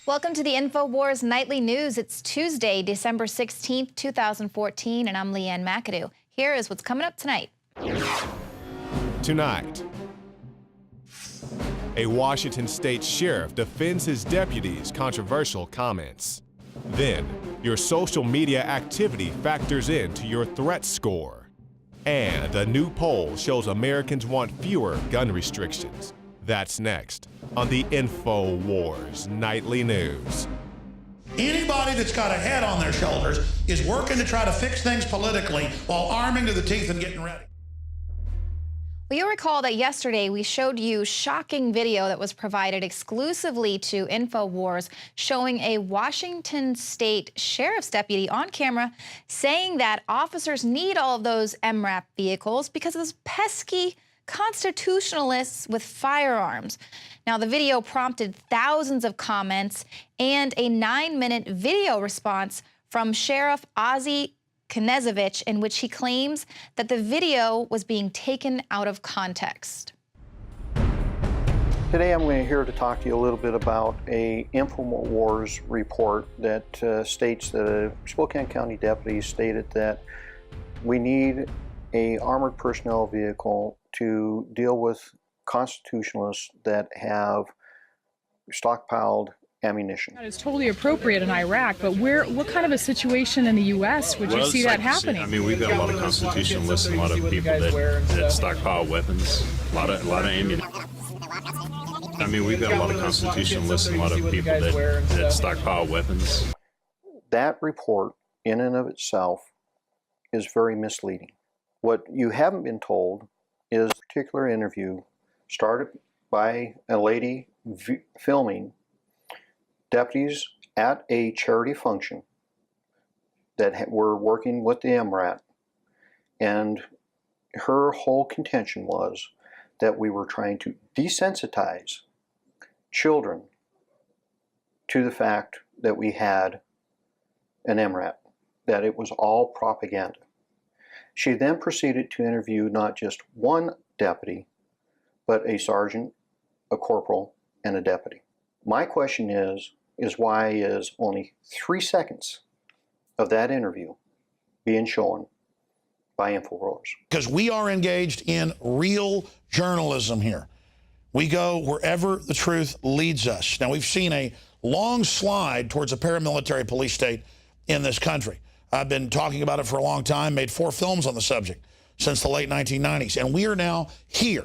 Welcome to the InfoWars Nightly News. It's Tuesday, December 16th, 2014, and I'm Leanne McAdoo. Here is what's coming up tonight. Tonight, a Washington state sheriff defends his deputy's controversial comments. Then, your social media activity factors into your threat score. And a new poll shows Americans want fewer gun restrictions. That's next on the InfoWars Nightly News. Anybody that's got a head on their shoulders is working to try to fix things politically while arming to the teeth and getting ready. Well, you'll recall that yesterday we showed you shocking video that was provided exclusively to InfoWars showing a Washington state sheriff's deputy on camera saying that officers need all of those MRAP vehicles because of those pesky constitutionalists with firearms. Now, the video prompted thousands of comments and a 9-minute video response from Sheriff Ozzie Knezevich in which he claims that the video was being taken out of context. Today I'm here to talk to you a little bit about a InfoWars report that states that a Spokane County deputy stated that we need a armored personnel vehicle to deal with constitutionalists that have stockpiled ammunition. It's totally appropriate in Iraq, but what kind of a situation in the U.S. would you see that happening? I mean, we've got a lot of constitutionalists and a lot of people that stockpile weapons, a lot of ammunition. I mean, we've got a lot of constitutionalists and a lot of people that stockpile weapons. That report, in and of itself, is very misleading. What you haven't been told is a particular interview started by a lady filming deputies at a charity function that were working with the MRAP, and her whole contention was that we were trying to desensitize children to the fact that we had an MRAP, that it was all propaganda. She then proceeded to interview not just one deputy, but a sergeant, a corporal, and a deputy. My question is why is only 3 seconds of that interview being shown by InfoWars? Because we are engaged in real journalism here. We go wherever the truth leads us. Now, we've seen a long slide towards a paramilitary police state in this country. I've been talking about it for a long time, made 4 films on the subject since the late 1990s, and we are now here.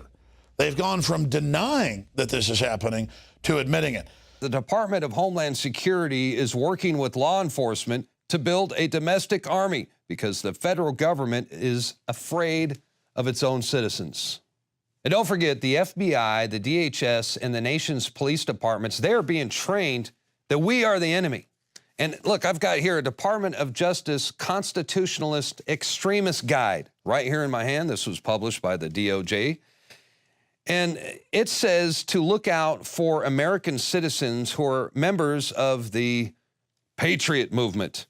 They've gone from denying that this is happening to admitting it. The Department of Homeland Security is working with law enforcement to build a domestic army because the federal government is afraid of its own citizens. And don't forget, the FBI, the DHS, and the nation's police departments, they're being trained that we are the enemy. And look, I've got here a Department of Justice Constitutionalist Extremist Guide right here in my hand. This was published by the DOJ. And it says to look out for American citizens who are members of the Patriot Movement.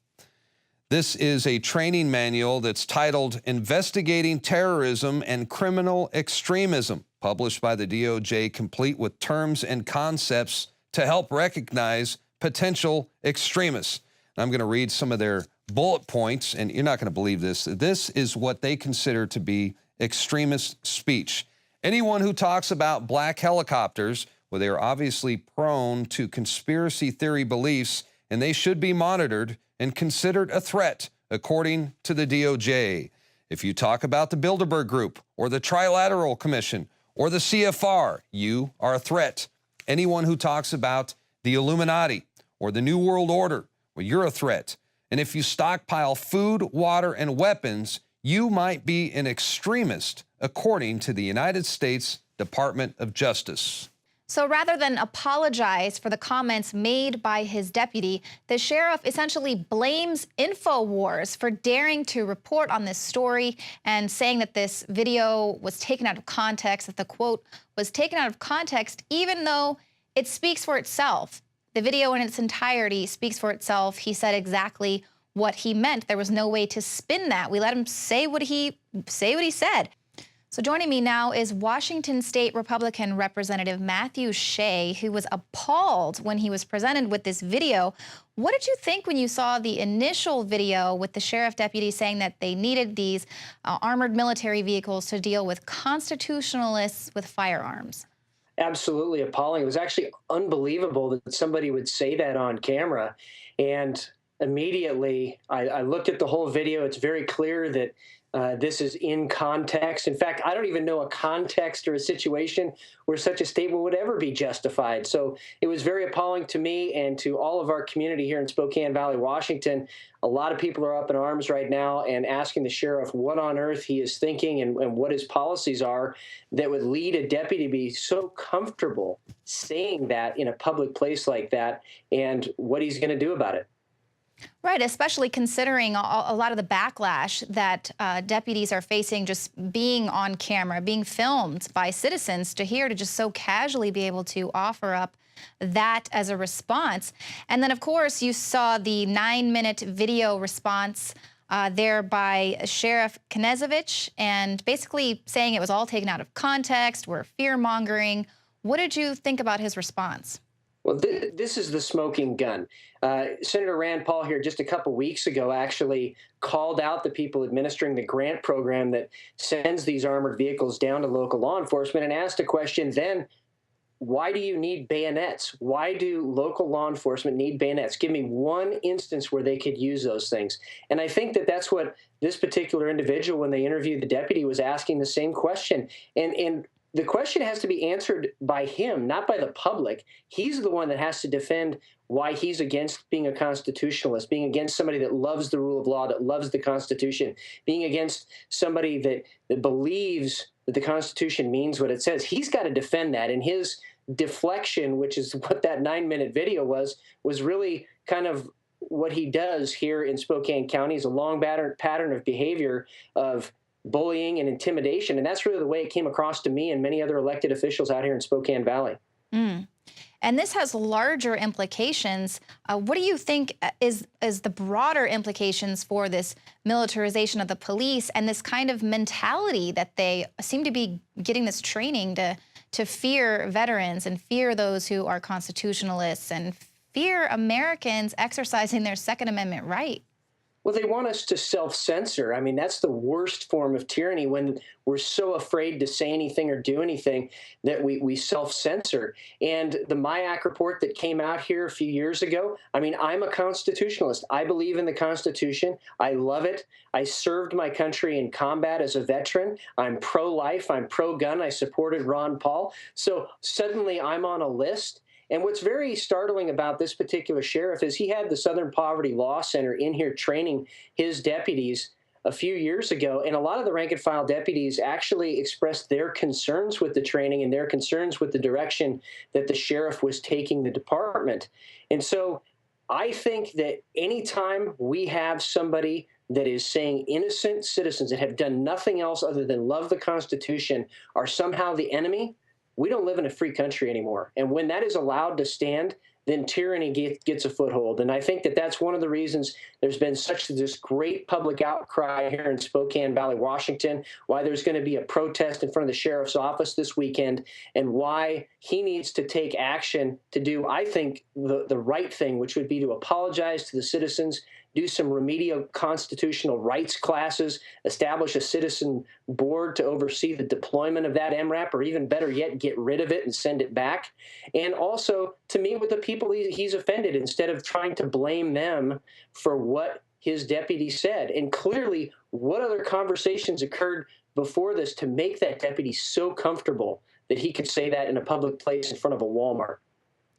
This is a training manual that's titled Investigating Terrorism and Criminal Extremism, published by the DOJ, complete with terms and concepts to help recognize potential extremists. I'm going to read some of their bullet points, and you're not going to believe this. This is what they consider to be extremist speech. Anyone who talks about black helicopters, well, they are obviously prone to conspiracy theory beliefs, and they should be monitored and considered a threat, according to the DOJ. If you talk about the Bilderberg Group or the Trilateral Commission or the CFR, you are a threat. Anyone who talks about the Illuminati or the New World Order, well, you're a threat. And if you stockpile food, water, and weapons, you might be an extremist, according to the United States Department of Justice. So rather than apologize for the comments made by his deputy, the sheriff essentially blames InfoWars for daring to report on this story and saying that this video was taken out of context, that the quote was taken out of context, even though it speaks for itself. The video in its entirety speaks for itself. He said exactly what he meant. There was no way to spin that. We let him say what he said. So joining me now is Washington State Republican Representative Matthew Shea, who was appalled when he was presented with this video. What did you think when you saw the initial video with the sheriff deputy saying that they needed these armored military vehicles to deal with constitutionalists with firearms? Absolutely appalling. It was actually unbelievable that somebody would say that on camera. And immediately I looked at the whole video. It's very clear that this is in context. In fact, I don't even know a context or a situation where such a statement would ever be justified. So it was very appalling to me and to all of our community here in Spokane Valley, Washington. A lot of people are up in arms right now and asking the sheriff what on earth he is thinking and what his policies are that would lead a deputy to be so comfortable saying that in a public place like that and what he's going to do about it. Right, especially considering a lot of the backlash that deputies are facing just being on camera, being filmed by citizens, to just so casually be able to offer up that as a response. And then, of course, you saw the 9-minute video response there by Sheriff Knezovich, and basically saying it was all taken out of context, we're fear-mongering. What did you think about his response? Well, this is the smoking gun. Senator Rand Paul here just a couple weeks ago actually called out the people administering the grant program that sends these armored vehicles down to local law enforcement and asked a question then, why do you need bayonets? Why do local law enforcement need bayonets? Give me one instance where they could use those things. And I think that that's what this particular individual, when they interviewed the deputy, was asking the same question. And the question has to be answered by him, not by the public. He's the one that has to defend why he's against being a constitutionalist, being against somebody that loves the rule of law, that loves the Constitution, being against somebody that believes that the Constitution means what it says. He's got to defend that. And his deflection, which is what that 9-minute video was really kind of what he does here in Spokane County. Is a long pattern of behavior of bullying and intimidation. And that's really the way it came across to me and many other elected officials out here in Spokane Valley. And this has larger implications. What do you think is the broader implications for this militarization of the police and this kind of mentality that they seem to be getting this training to fear veterans and fear those who are constitutionalists and fear Americans exercising their Second Amendment right? Well, they want us to self-censor. I mean, that's the worst form of tyranny, when we're so afraid to say anything or do anything that we self-censor. And the MIAC report that came out here a few years ago, I mean, I'm a constitutionalist. I believe in the Constitution. I love it. I served my country in combat as a veteran. I'm pro-life. I'm pro-gun. I supported Ron Paul. So suddenly I'm on a list. And what's very startling about this particular sheriff is he had the Southern Poverty Law Center in here training his deputies a few years ago. And a lot of the rank and file deputies actually expressed their concerns with the training and their concerns with the direction that the sheriff was taking the department. And so I think that anytime we have somebody that is saying innocent citizens that have done nothing else other than love the Constitution are somehow the enemy, we don't live in a free country anymore. And when that is allowed to stand, then tyranny gets a foothold. And I think that that's one of the reasons there's been such this great public outcry here in Spokane Valley, Washington, why there's going to be a protest in front of the sheriff's office this weekend, and why he needs to take action to do, I think, the right thing, which would be to apologize to the citizens, do some remedial constitutional rights classes, establish a citizen board to oversee the deployment of that MRAP, or even better yet, get rid of it and send it back. And also to meet with the people he's offended instead of trying to blame them for what his deputy said. And clearly, what other conversations occurred before this to make that deputy so comfortable that he could say that in a public place in front of a Walmart?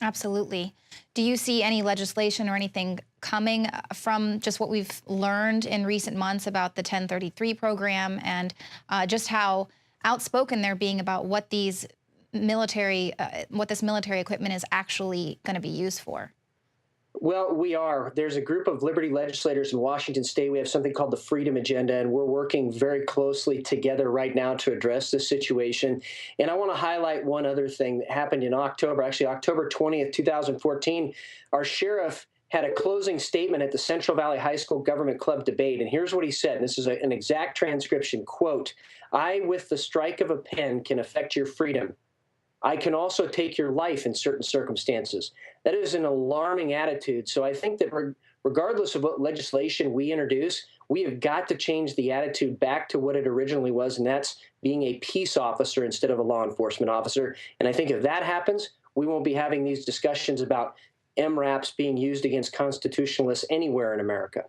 Absolutely. Do you see any legislation or anything coming from just what we've learned in recent months about the 1033 program and just how outspoken they're being about what this military equipment is actually going to be used for? Well, we are. There's a group of Liberty legislators in Washington State. We have something called the Freedom Agenda, and we're working very closely together right now to address this situation. And I want to highlight one other thing that happened in October, actually October 20th, 2014. Our sheriff had a closing statement at the Central Valley High School Government Club debate. And here's what he said. And this is an exact transcription. Quote, "I, with the strike of a pen, can affect your freedom. I can also take your life in certain circumstances." That is an alarming attitude. So I think that regardless of what legislation we introduce, we have got to change the attitude back to what it originally was, and that's being a peace officer instead of a law enforcement officer. And I think if that happens, we won't be having these discussions about MRAPs being used against constitutionalists anywhere in America.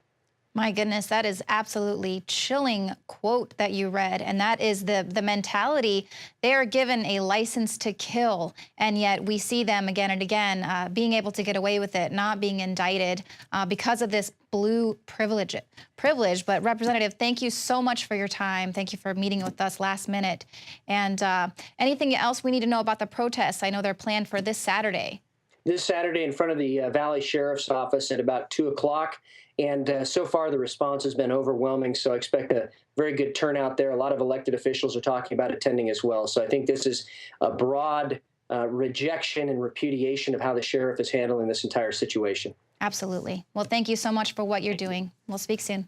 My goodness, that is absolutely chilling quote that you read. And that is the mentality. They are given a license to kill, and yet we see them again and again being able to get away with it, not being indicted because of this blue privilege. But Representative, thank you so much for your time. Thank you for meeting with us last minute. And anything else we need to know about the protests? I know they're planned for this Saturday. This Saturday in front of the Valley Sheriff's Office at about 2 o'clock. And so far, the response has been overwhelming. So I expect a very good turnout there. A lot of elected officials are talking about attending as well. So I think this is a broad rejection and repudiation of how the sheriff is handling this entire situation. Absolutely. Well, thank you so much for what you're doing. We'll speak soon.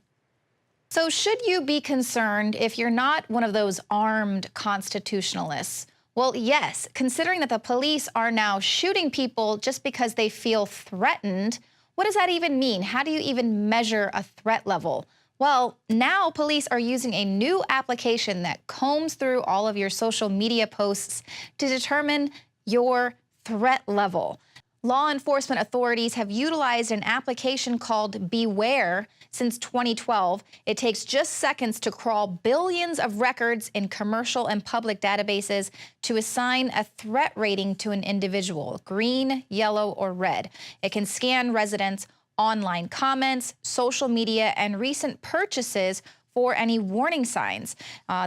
So should you be concerned if you're not one of those armed constitutionalists? Well, yes, considering that the police are now shooting people just because they feel threatened. What does that even mean? How do you even measure a threat level? Well, now police are using a new application that combs through all of your social media posts to determine your threat level. Law enforcement authorities have utilized an application called Beware since 2012. It takes just seconds to crawl billions of records in commercial and public databases to assign a threat rating to an individual, green, yellow, or red. It can scan residents' online comments, social media, and recent purchases for any warning signs.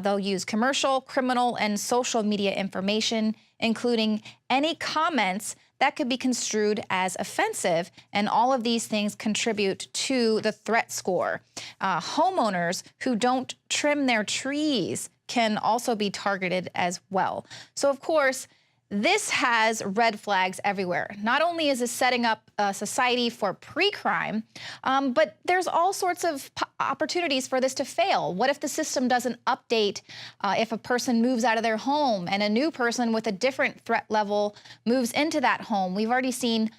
They'll use commercial, criminal, and social media information, including any comments that could be construed as offensive, and all of these things contribute to the threat score. Homeowners who don't trim their trees can also be targeted as well. So, of course, this has red flags everywhere. Not only is this setting up a society for pre-crime, but there's all sorts of opportunities for this to fail. What if the system doesn't update if a person moves out of their home and a new person with a different threat level moves into that home? We've already seen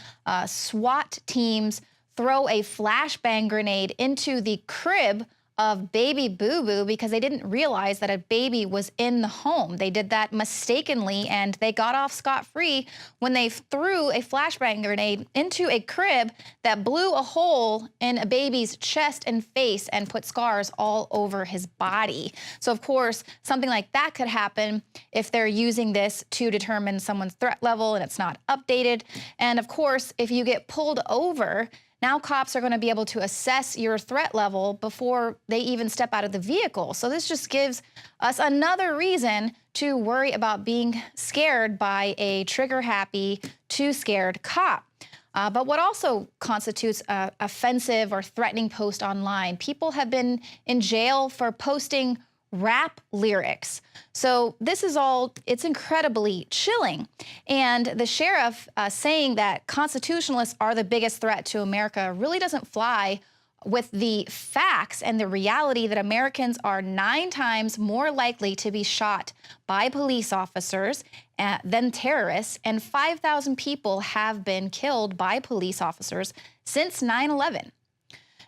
SWAT teams throw a flashbang grenade into the crib of baby Boo-Boo because they didn't realize that a baby was in the home. They did that mistakenly, and they got off scot-free when they threw a flashbang grenade into a crib that blew a hole in a baby's chest and face and put scars all over his body. So, of course, something like that could happen if they're using this to determine someone's threat level and it's not updated. And, of course, if you get pulled over, now cops are going to be able to assess your threat level before they even step out of the vehicle. So this just gives us another reason to worry about being scared by a trigger-happy, too-scared cop. But what also constitutes an offensive or threatening post online? People have been in jail for posting rap lyrics. So this is all, it's incredibly chilling. And the sheriff saying that constitutionalists are the biggest threat to America really doesn't fly with the facts and the reality that Americans are 9 times more likely to be shot by police officers than terrorists, and 5,000 people have been killed by police officers since 9/11.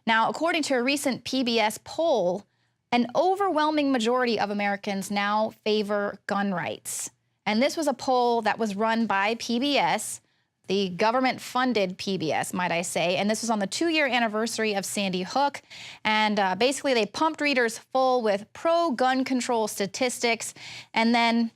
Now, according to a recent PBS poll, an overwhelming majority of Americans now favor gun rights. And this was a poll that was run by PBS, the government-funded PBS, might I say. And this was on the 2-year anniversary of Sandy Hook. And basically, they pumped readers full with pro-gun control statistics and then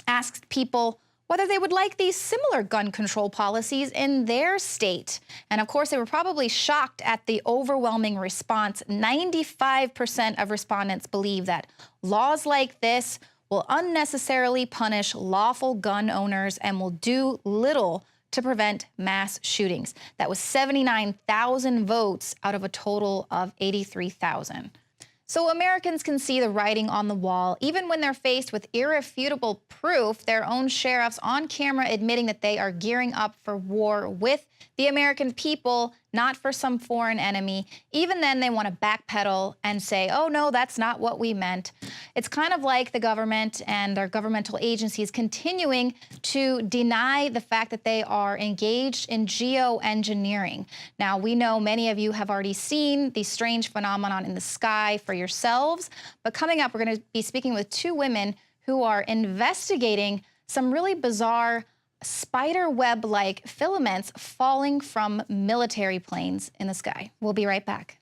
asked people whether they would like these similar gun control policies in their state. And of course, they were probably shocked at the overwhelming response. 95% of respondents believe that laws like this will unnecessarily punish lawful gun owners and will do little to prevent mass shootings. That was 79,000 votes out of a total of 83,000. So Americans can see the writing on the wall, even when they're faced with irrefutable proof, their own sheriffs on camera admitting that they are gearing up for war with the American people, not for some foreign enemy. Even then, they want to backpedal and say, oh, no, that's not what we meant. It's kind of like the government and their governmental agencies continuing to deny the fact that they are engaged in geoengineering. Now, we know many of you have already seen the strange phenomenon in the sky for yourselves, but coming up, we're going to be speaking with two women who are investigating some really bizarre spider web-like filaments falling from military planes in the sky. We'll be right back.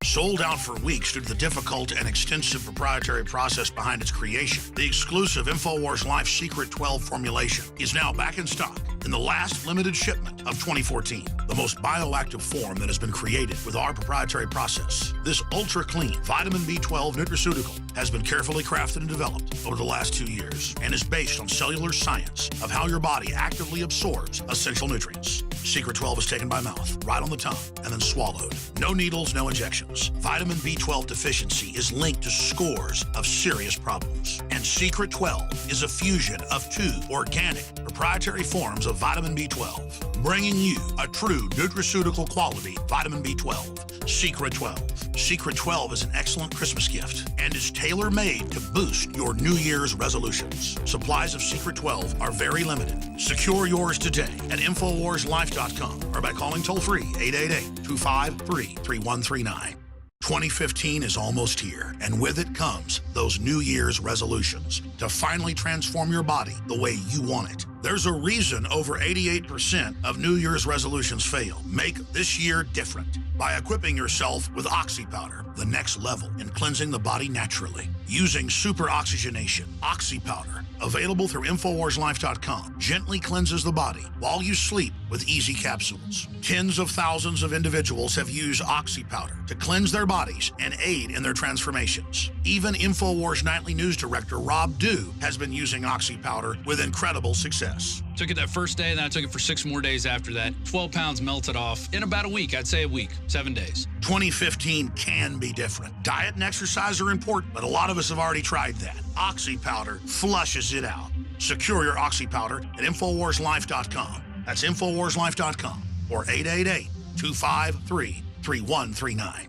Sold out for weeks due to the difficult and extensive proprietary process behind its creation, the exclusive InfoWars Life Secret 12 formulation is now back in stock in the last limited shipment of 2014. The most bioactive form that has been created with our proprietary process. This ultra-clean vitamin B12 nutraceutical has been carefully crafted and developed over the last 2 years and is based on cellular science of how your body actively absorbs essential nutrients. Secret 12 is taken by mouth, right on the tongue, and then swallowed. No needles, no injections. Vitamin B12 deficiency is linked to scores of serious problems. And Secret 12 is a fusion of two organic proprietary forms of vitamin B12, bringing you a true nutraceutical quality vitamin B12. Secret 12. Secret 12 is an excellent Christmas gift and is tailor-made to boost your New Year's resolutions. Supplies of Secret 12 are very limited. Secure yours today at InfoWarsLife.com or by calling toll-free 888-253-3139. 2015 is almost here, and with it comes those New Year's resolutions to finally transform your body the way you want it. There's a reason over 88% of New Year's resolutions fail. Make this year different by equipping yourself with Oxy Powder, the next level in cleansing the body naturally. Using super oxygenation, Oxy Powder, available through InfoWarsLife.com, gently cleanses the body while you sleep with easy capsules. Tens of thousands of individuals have used Oxy Powder to cleanse their bodies and aid in their transformations. Even InfoWars Nightly News Director Rob Dew has been using Oxy Powder with incredible success. Took it that first day, then I took it for 6 more days after that. 12 pounds melted off in about a week. I'd say a week, 7 days. 2015 can be different. Diet and exercise are important, but a lot of us have already tried that. Oxy Powder flushes it out. Secure your Oxy Powder at InfoWarsLife.com. That's InfoWarsLife.com or 888-253-3139.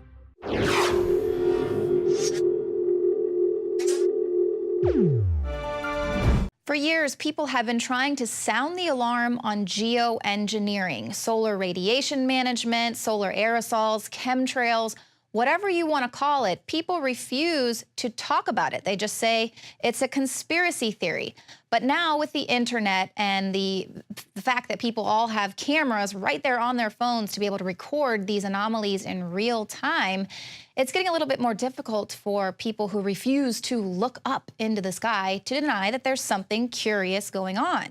For years, people have been trying to sound the alarm on geoengineering, solar radiation management, solar aerosols, chemtrails, whatever you want to call it. People refuse to talk about it. They just say it's a conspiracy theory. But now with the internet and the fact that people all have cameras right there on their phones to be able to record these anomalies in real time, it's getting a little bit more difficult for people who refuse to look up into the sky to deny that there's something curious going on.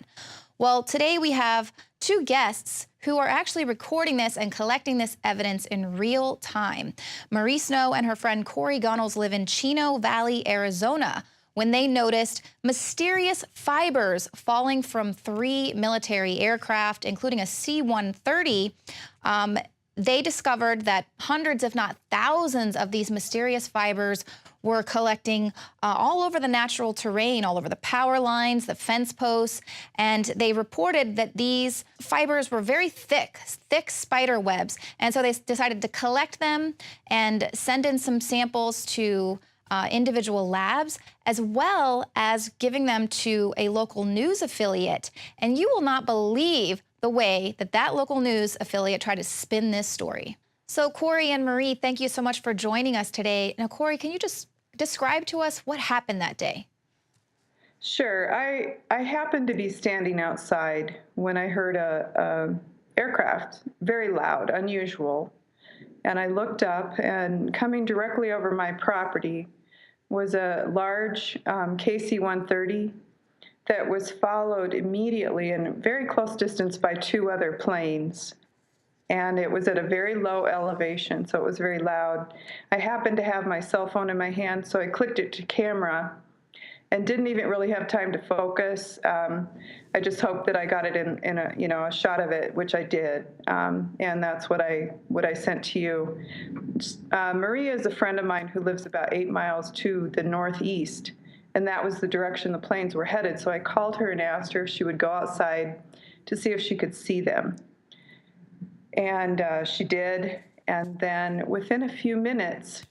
Well, today we have two guests who are actually recording this and collecting this evidence in real time. Marie Snow and her friend Corey Gunnels live in Chino Valley, Arizona, when they noticed mysterious fibers falling from 3 military aircraft, including a C-130. They discovered that hundreds, if not thousands, of these mysterious fibers were collecting all over the natural terrain, all over the power lines, the fence posts, and they reported that these fibers were very thick spider webs. And so they decided to collect them and send in some samples to individual labs, as well as giving them to a local news affiliate. And you will not believe the way that that local news affiliate tried to spin this story. So Corey and Marie, thank you so much for joining us today. Now, Corey, can you just describe to us what happened that day? Sure. I happened to be standing outside when I heard a aircraft, very loud, unusual. And I looked up, and coming directly over my property was a large KC-130 that was followed immediately in very close distance by 2 other planes. And it was at a very low elevation, so it was very loud. I happened to have my cell phone in my hand, so I clicked it to camera and didn't even really have time to focus. I just hoped that I got it in a shot of it, which I did, and that's what I sent to you. Maria is a friend of mine who lives about 8 miles to the northeast, and that was the direction the planes were headed. So I called her and asked her if she would go outside to see if she could see them. And she did. And then within a few minutes,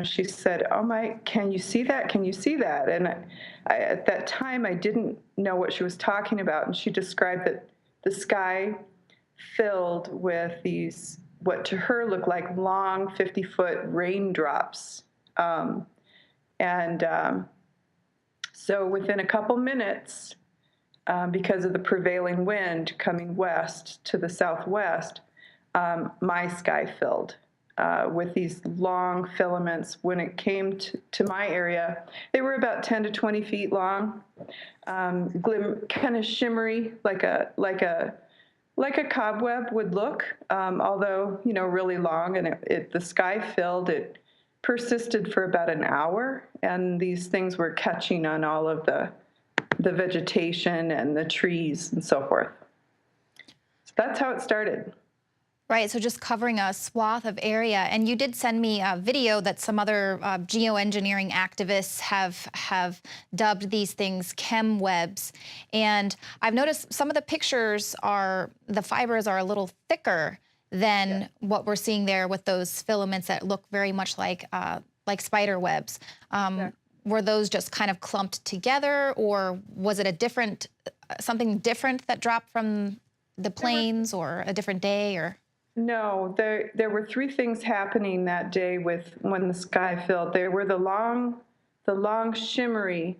she said, "Oh my, can you see that? Can you see that?" And at that time, I didn't know what she was talking about. And she described that the sky filled with these, what to her looked like long 50-foot raindrops. So within a couple minutes, because of the prevailing wind coming west to the southwest, my sky filled with these long filaments. When it came to my area, they were about 10 to 20 feet long, kind of shimmery, like a cobweb would look, although really long. And the sky filled. It persisted for about an hour, and these things were catching on all of the vegetation and the trees and so forth. So that's how it started. Right, so just covering a swath of area. And you did send me a video that some other geoengineering activists have dubbed these things chem webs. And I've noticed some of the pictures the fibers are a little thicker than what we're seeing there with those filaments that look very much like spider webs. Were those just kind of clumped together, or was it something different that dropped from the planes, or a different day, or? No, there were three things happening that day when the sky filled. There were the long shimmery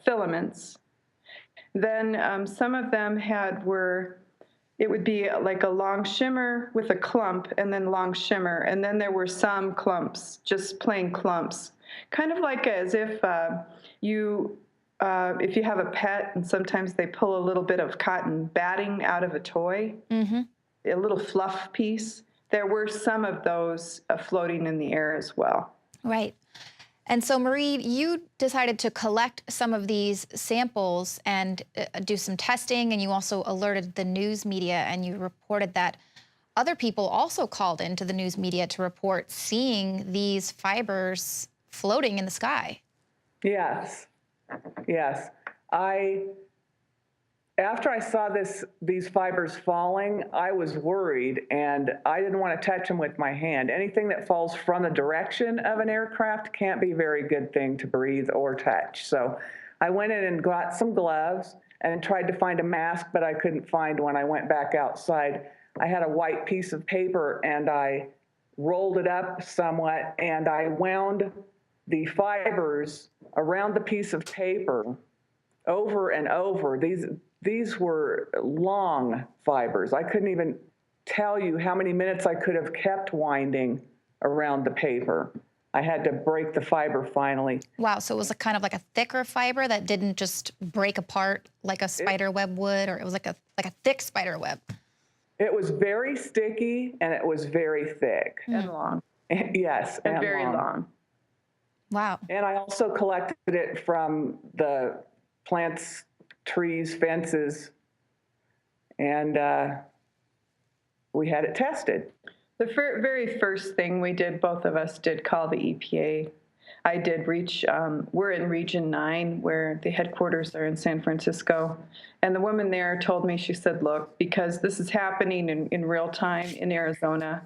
filaments. Then some of them it would be like a long shimmer with a clump, and then long shimmer, and then there were some clumps, just plain clumps, kind of like as if you have a pet and sometimes they pull a little bit of cotton batting out of a toy. Mm-hmm. A little fluff piece. There were some of those floating in the air as well. Right. And so, Marie, you decided to collect some of these samples and do some testing, and you also alerted the news media, and you reported that other people also called into the news media to report seeing these fibers floating in the sky. Yes. After I saw these fibers falling, I was worried, and I didn't want to touch them with my hand. Anything that falls from the direction of an aircraft can't be a very good thing to breathe or touch. So I went in and got some gloves and tried to find a mask, but I couldn't find one. I went back outside. I had a white piece of paper, and I rolled it up somewhat, and I wound the fibers around the piece of paper over and over. These were long fibers. I couldn't even tell you how many minutes I could have kept winding around the paper. I had to break the fiber finally. Wow, so it was kind of like a thicker fiber that didn't just break apart like a spider web would, or it was like a thick spider web? It was very sticky, and it was very thick. And long. Yes, and very long. Wow. And I also collected it from the plants, trees, fences, and we had it tested. The very first thing we did, both of us did call the EPA. I did reach, we're in Region 9, where the headquarters are in San Francisco. And the woman there told me, she said, look, because this is happening in real time in Arizona,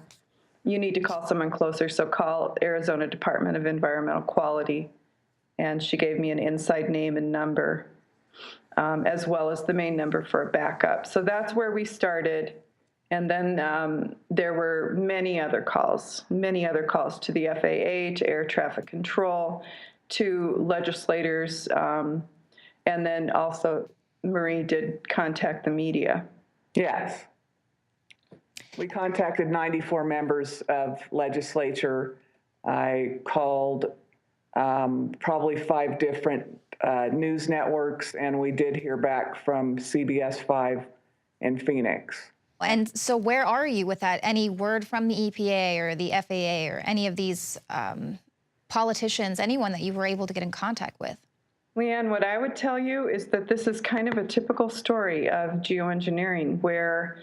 you need to call someone closer, so call Arizona Department of Environmental Quality. And she gave me an inside name and number, as well as the main number for a backup. So that's where we started. And then there were many other calls to the FAA, to air traffic control, to legislators, and then also Marie did contact the media. Yes. We contacted 94 members of legislature. I called probably 5 different news networks, and we did hear back from CBS 5 in Phoenix. And so where are you with that? Any word from the EPA or the FAA or any of these politicians, anyone that you were able to get in contact with? Leanne, what I would tell you is that this is kind of a typical story of geoengineering, where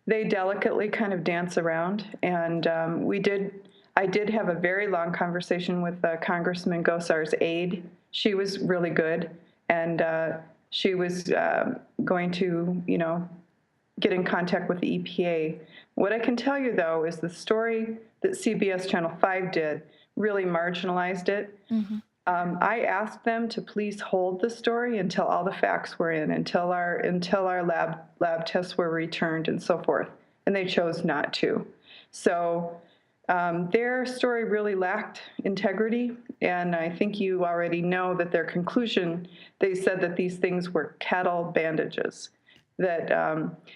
they delicately kind of dance around. And I did have a very long conversation with Congressman Gosar's aide. She was really good, and she was going to, get in contact with the EPA. What I can tell you, though, is the story that CBS Channel 5 did really marginalized it. Mm-hmm. I asked them to please hold the story until all the facts were in, until our lab tests were returned and so forth, and they chose not to. So their story really lacked integrity, and I think you already know that their conclusion, they said that these things were cattle bandages, that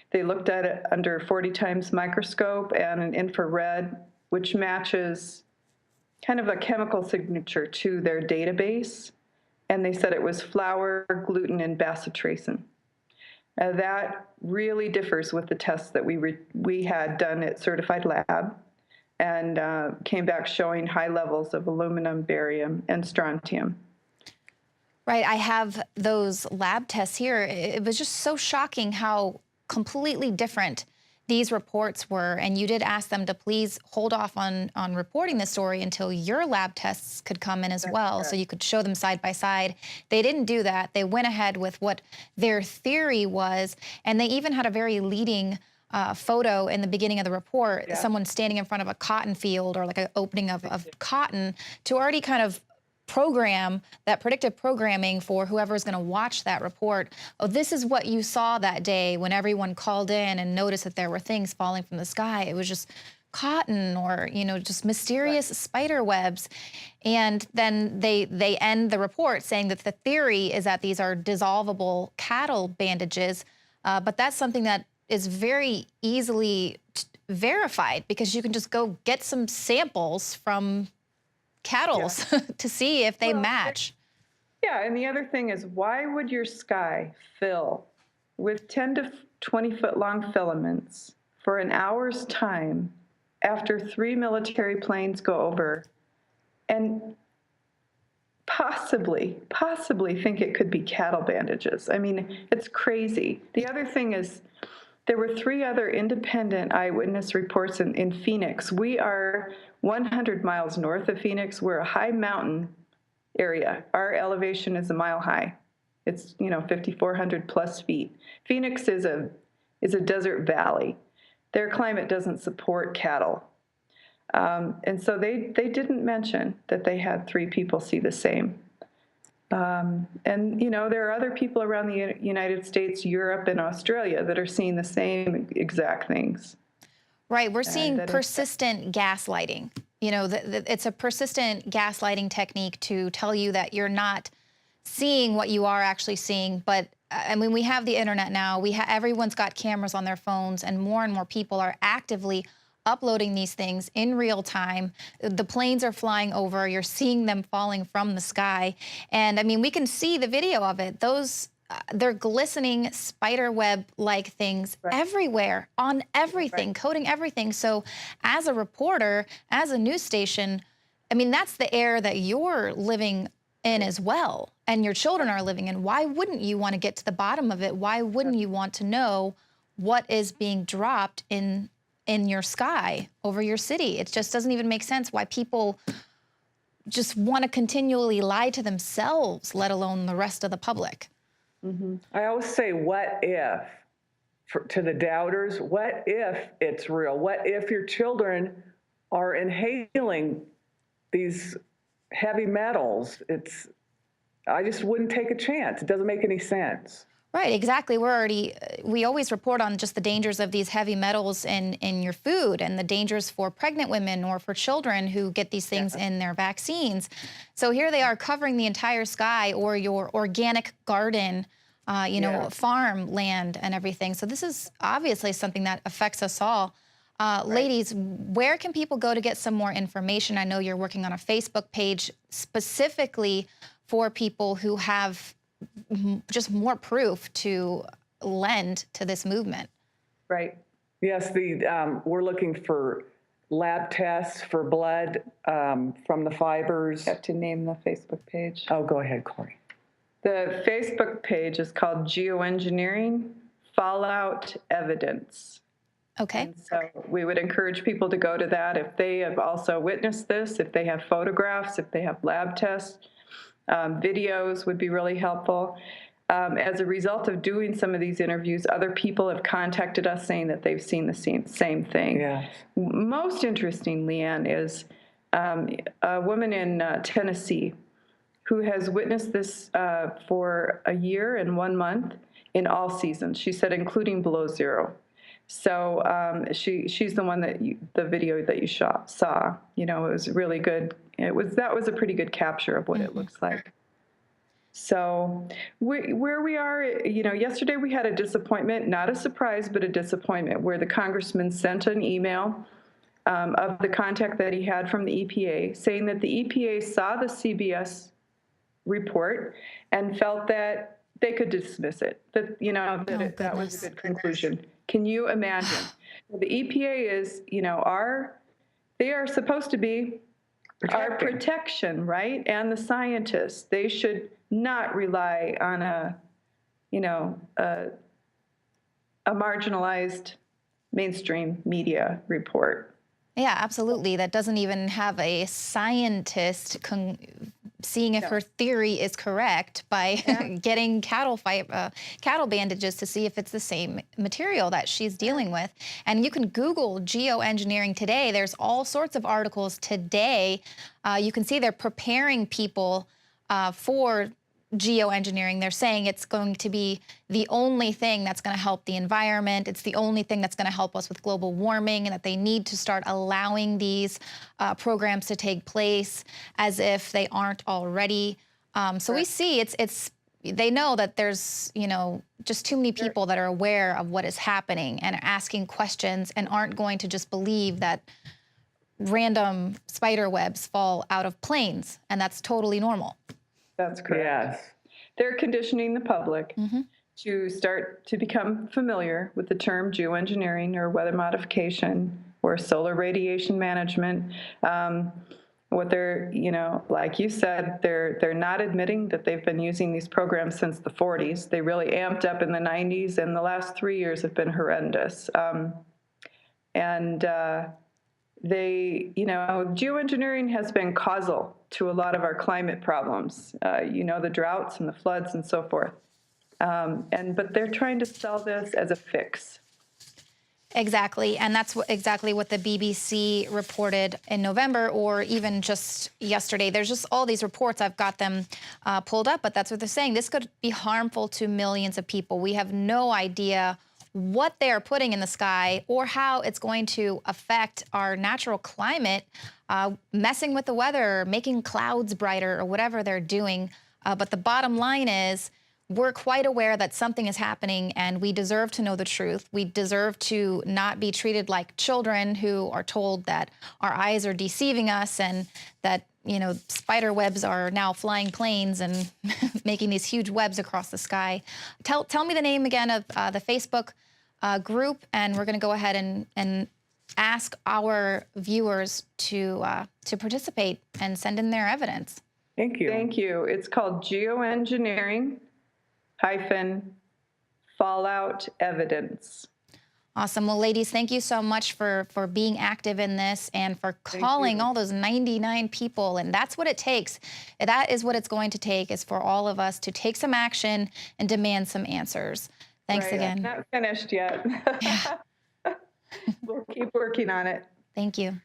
they looked at it under 40 times microscope and an infrared, which matches kind of a chemical signature to their database, and they said it was flour, gluten, and bacitracin. That really differs with the tests that we had done at Certified Lab, and came back showing high levels of aluminum, barium, and strontium. Right, I have those lab tests here. It was just so shocking how completely different these reports were, and you did ask them to please hold off on reporting the story until your lab tests could come in as well, so you could show them side by side. They didn't do that. They went ahead with what their theory was, and they even had a very leading photo in the beginning of the report, someone standing in front of a cotton field or like an opening of cotton to already kind of program that predictive programming for whoever's going to watch that report. Oh, this is what you saw that day when everyone called in and noticed that there were things falling from the sky. It was just cotton or, you know, just mysterious spider webs. And then they end the report saying that the theory is that these are dissolvable cattle bandages. But that's something that is very easily verified because you can just go get some samples from cattle to see if they match. Yeah, and the other thing is, why would your sky fill with 10 to 20 foot long filaments for an hour's time after 3 military planes go over and possibly think it could be cattle bandages? I mean, it's crazy. The other thing is, there were 3 other independent eyewitness reports in Phoenix. We are 100 miles north of Phoenix. We're a high mountain area. Our elevation is a mile high. It's 5,400 plus feet. Phoenix is a desert valley. Their climate doesn't support cattle, and so they didn't mention that they had 3 people see the same. And there are other people around the United States, Europe, and Australia that are seeing the same exact things. Right, we're seeing persistent gaslighting. It's a persistent gaslighting technique to tell you that you're not seeing what you are actually seeing. But I mean, we have the internet now. Everyone's got cameras on their phones, and more people are actively uploading these things in real time. The planes are flying over. You're seeing them falling from the sky. And I mean, we can see the video of it. They're glistening spider web-like things everywhere, on everything, coating everything. So as a reporter, as a news station, I mean, that's the air that you're living in as well, and your children are living in. Why wouldn't you want to get to the bottom of it? Why wouldn't you want to know what is being dropped in your sky over your city? It just doesn't even make sense why people just want to continually lie to themselves, let alone the rest of the public. Mm-hmm. I always say, what if, to the doubters, what if it's real? What if your children are inhaling these heavy metals? I just wouldn't take a chance. It doesn't make any sense. Right, exactly. We always report on just the dangers of these heavy metals in your food and the dangers for pregnant women or for children who get these things in their vaccines. So here they are covering the entire sky or your organic garden, farm land and everything. So this is obviously something that affects us all. Ladies, where can people go to get some more information? I know you're working on a Facebook page specifically for people who have just more proof to lend to this movement. Right. Yes, we're looking for lab tests for blood from the fibers. I have to name the Facebook page. Oh, go ahead, Corey. The Facebook page is called Geoengineering Fallout Evidence. Okay. And so we would encourage people to go to that if they have also witnessed this, if they have photographs, if they have lab tests. Videos would be really helpful. as a result of doing some of these interviews, other people have contacted us saying that they've seen the same thing. Yes. Most interesting, Leanne, is a woman in Tennessee who has witnessed this for a year and 1 month in all seasons. She said, including below zero. So she's the one that the video that you saw. You know, it was really good. That was a pretty good capture of what it looks like. So where we are, you know, yesterday we had a disappointment, not a surprise, but a disappointment, where the congressman sent an email of the contact that he had from the EPA, saying that the EPA saw the CBS report and felt that they could dismiss it, that, you know, that was a good conclusion. Can you imagine? The EPA is, you know, they are supposed to be our protection, right? And the scientists, they should not rely on a marginalized mainstream media report. Yeah, absolutely. That doesn't even have a scientist seeing if her theory is correct by getting cattle bandages to see if it's the same material that she's dealing with. And you can Google geoengineering today. There's all sorts of articles today. You can see they're preparing people for geoengineering. They're saying it's going to be the only thing that's going to help the environment. It's the only thing that's going to help us with global warming, and that they need to start allowing these programs to take place as if they aren't already. So we see they know that there's, you know, just too many people that are aware of what is happening and are asking questions and aren't going to just believe that random spider webs fall out of planes, and that's totally normal. That's correct. Yes. They're conditioning the public to start to become familiar with the term geoengineering or weather modification or solar radiation management. What they're, you know, like you said, they're not admitting that they've been using these programs since the 40s. They really amped up in the 90s, and the last 3 years have been horrendous. They, you know, geoengineering has been causal to a lot of our climate problems, you know, the droughts and the floods and so forth. But they're trying to sell this as a fix. Exactly, and that's exactly what the BBC reported in November, or even just yesterday. There's just all these reports. I've got them pulled up, but that's what they're saying. This could be harmful to millions of people. We have no idea what they are putting in the sky or how it's going to affect our natural climate, messing with the weather, making clouds brighter, or whatever they're doing. But the bottom line is, we're quite aware that something is happening, and we deserve to know the truth. We deserve to not be treated like children who are told that our eyes are deceiving us and that, you know, spider webs are now flying planes and making these huge webs across the sky. Tell me the name again of the Facebook group, and we're going to go ahead and ask our viewers to participate and send in their evidence. Thank you. Thank you. It's called geoengineering-fallout evidence. Awesome. Well, ladies, thank you so much for being active in this and for calling all those 99 people. And that's what it takes. That is what it's going to take, is for all of us to take some action and demand some answers. Thanks again. Not finished yet. We'll keep working on it. Thank you.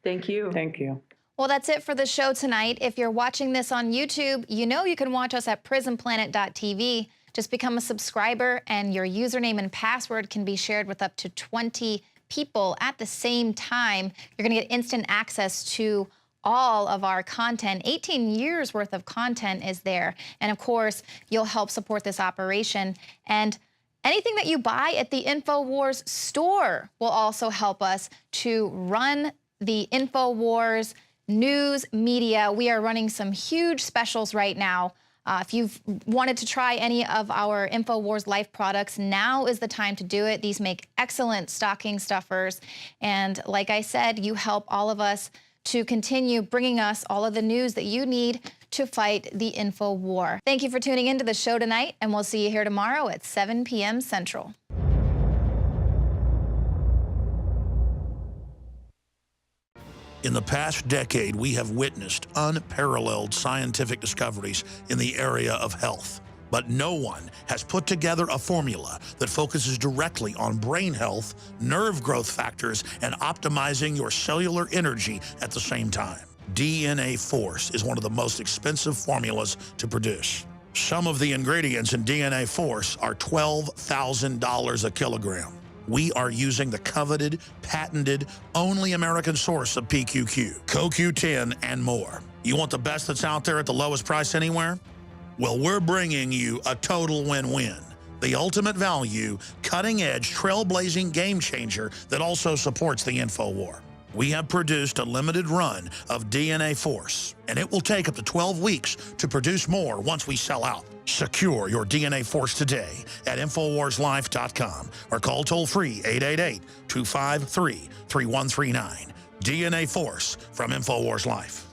Thank you. Thank you. Well, that's it for the show tonight. If you're watching this on YouTube, you know you can watch us at prisonplanet.tv. Just become a subscriber, and your username and password can be shared with up to 20 people at the same time. You're going to get instant access to all of our content. 18 years worth of content is there. And of course, you'll help support this operation. And anything that you buy at the InfoWars store will also help us to run the InfoWars news media. We are running some huge specials right now. If you've wanted to try any of our InfoWars Life products, now is the time to do it. These make excellent stocking stuffers. And like I said, you help all of us to continue bringing us all of the news that you need to fight the info war. Thank you for tuning into the show tonight, and we'll see you here tomorrow at 7 p.m. Central. In the past decade, we have witnessed unparalleled scientific discoveries in the area of health. But no one has put together a formula that focuses directly on brain health, nerve growth factors, and optimizing your cellular energy at the same time. DNA Force is one of the most expensive formulas to produce. Some of the ingredients in DNA Force are $12,000 a kilogram. We are using the coveted, patented, only American source of PQQ, CoQ10, and more. You want the best that's out there at the lowest price anywhere? Well, we're bringing you a total win-win. The ultimate value, cutting-edge, trailblazing game changer that also supports the InfoWar. We have produced a limited run of DNA Force, and it will take up to 12 weeks to produce more once we sell out. Secure your DNA Force today at InfoWarsLife.com or call toll-free 888-253-3139. DNA Force from InfoWars Life.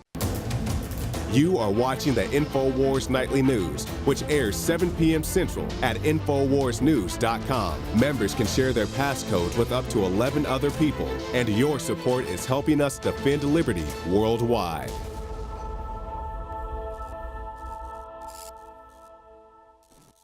You are watching the InfoWars Nightly News, which airs 7 p.m. Central at InfoWarsNews.com. Members can share their passcodes with up to 11 other people, and your support is helping us defend liberty worldwide.